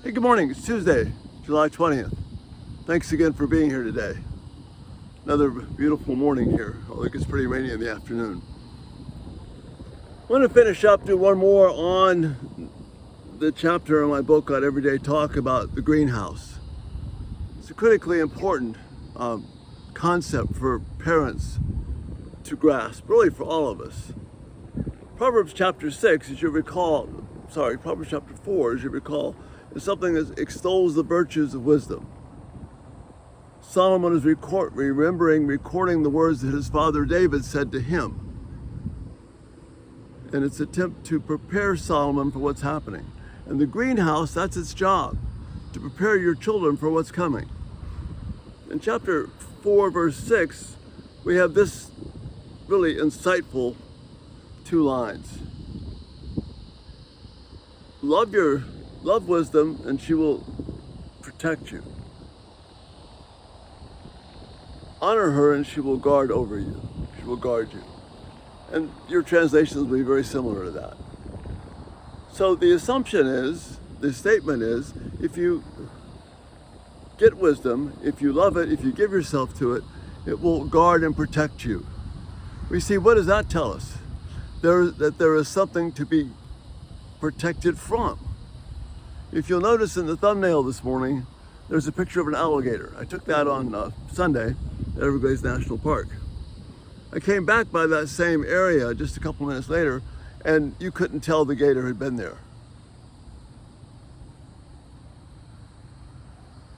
Hey, good morning. It's Tuesday, July 20th. Thanks again for being here today. Another beautiful morning here, although it gets pretty rainy in the afternoon. I want to finish up, do one more on the chapter in my book on Everyday Talk about the greenhouse. It's a critically important concept for parents to grasp, really for all of us. Proverbs chapter 4, as you recall, is something that extols the virtues of wisdom. Solomon is recording the words that his father David said to him. And it's an attempt to prepare Solomon for what's happening. And the greenhouse, that's its job, to prepare your children for what's coming. In chapter 4, verse 6, we have this really insightful 2 lines. Love wisdom, and she will protect you. Honor her, and she will guard over you. She will guard you. And your translations will be very similar to that. So the statement is, if you get wisdom, if you love it, if you give yourself to it, it will guard and protect you. We see, what does that tell us? That there is something to be protected from. If you'll notice in the thumbnail this morning, there's a picture of an alligator. I took that on Sunday at Everglades National Park. I came back by that same area just a couple minutes later, and you couldn't tell the gator had been there.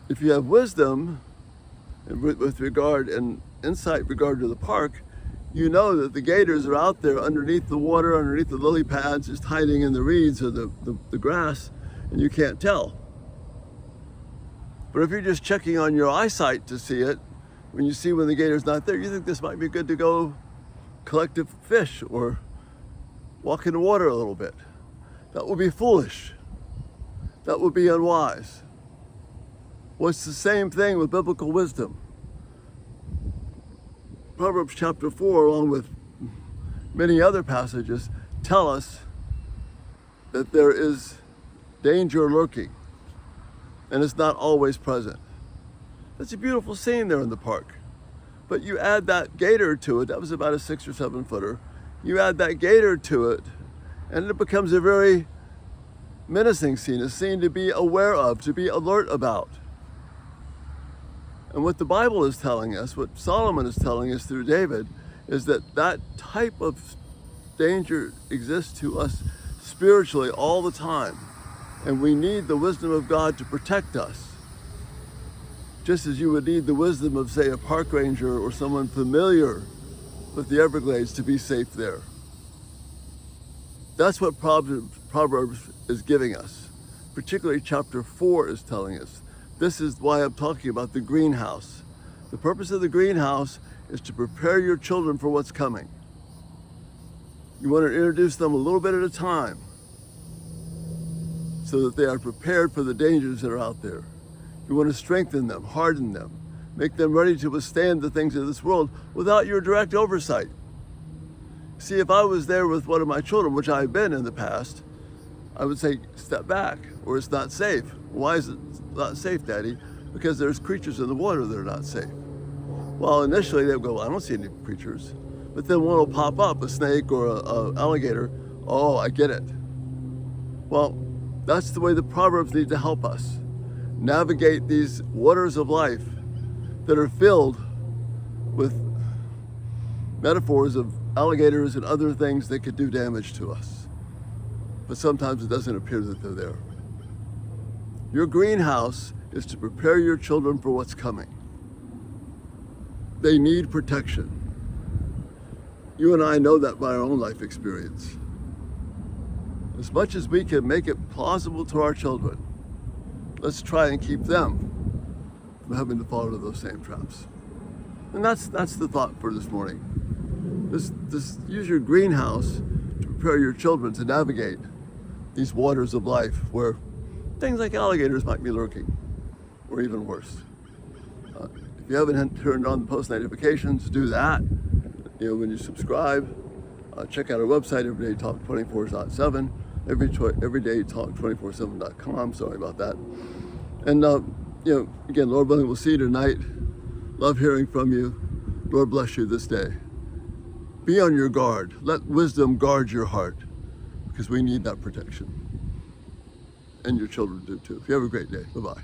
If you have wisdom with regard and insight regard to the park, you know that the gators are out there underneath the water, underneath the lily pads, just hiding in the reeds or the grass, and you can't tell. But if you're just checking on your eyesight to see it, when you see when the gator's not there, you think this might be good to go collect a fish or walk in the water a little bit. That would be foolish. That would be unwise. Well, it's the same thing with biblical wisdom. Proverbs chapter 4, along with many other passages, tell us that there is danger lurking, and it's not always present. It's a beautiful scene there in the park. But you add that gator to it, that was about a 6 or 7 footer. You add that gator to it, and it becomes a very menacing scene, a scene to be aware of, to be alert about. And what the Bible is telling us, what Solomon is telling us through David, is that that type of danger exists to us spiritually all the time. And we need the wisdom of God to protect us. Just as you would need the wisdom of, say, a park ranger or someone familiar with the Everglades to be safe there. That's what Proverbs is giving us. Particularly chapter 4 is telling us. This is why I'm talking about the greenhouse. The purpose of the greenhouse is to prepare your children for what's coming. You want to introduce them a little bit at a time so that they are prepared for the dangers that are out there. You want to strengthen them, harden them, make them ready to withstand the things of this world without your direct oversight. See, if I was there with one of my children, which I've been in the past, I would say, step back, or it's not safe. Why is it not safe, Daddy? Because there's creatures in the water that are not safe. Well, initially they'll go, I don't see any creatures. But then one will pop up, a snake or an alligator. Oh, I get it. Well, that's the way the Proverbs need to help us navigate these waters of life that are filled with metaphors of alligators and other things that could do damage to us. But sometimes it doesn't appear that they're there. Your greenhouse is to prepare your children for what's coming. They need protection. You and I know that by our own life experience. As much as we can make it plausible to our children, let's try and keep them from having to fall into those same traps. And that's the thought for this morning. Just use your greenhouse to prepare your children to navigate these waters of life where things like alligators might be lurking, or even worse. If you haven't turned on the post notifications, do that. When you subscribe, check out our website, everydaytalk24.7. everydaytalk247.com. Sorry about that. And, again, Lord willing, we'll see you tonight. Love hearing from you. Lord bless you this day. Be on your guard. Let wisdom guard your heart, because we need that protection. And your children do too. You have a great day. Bye-bye.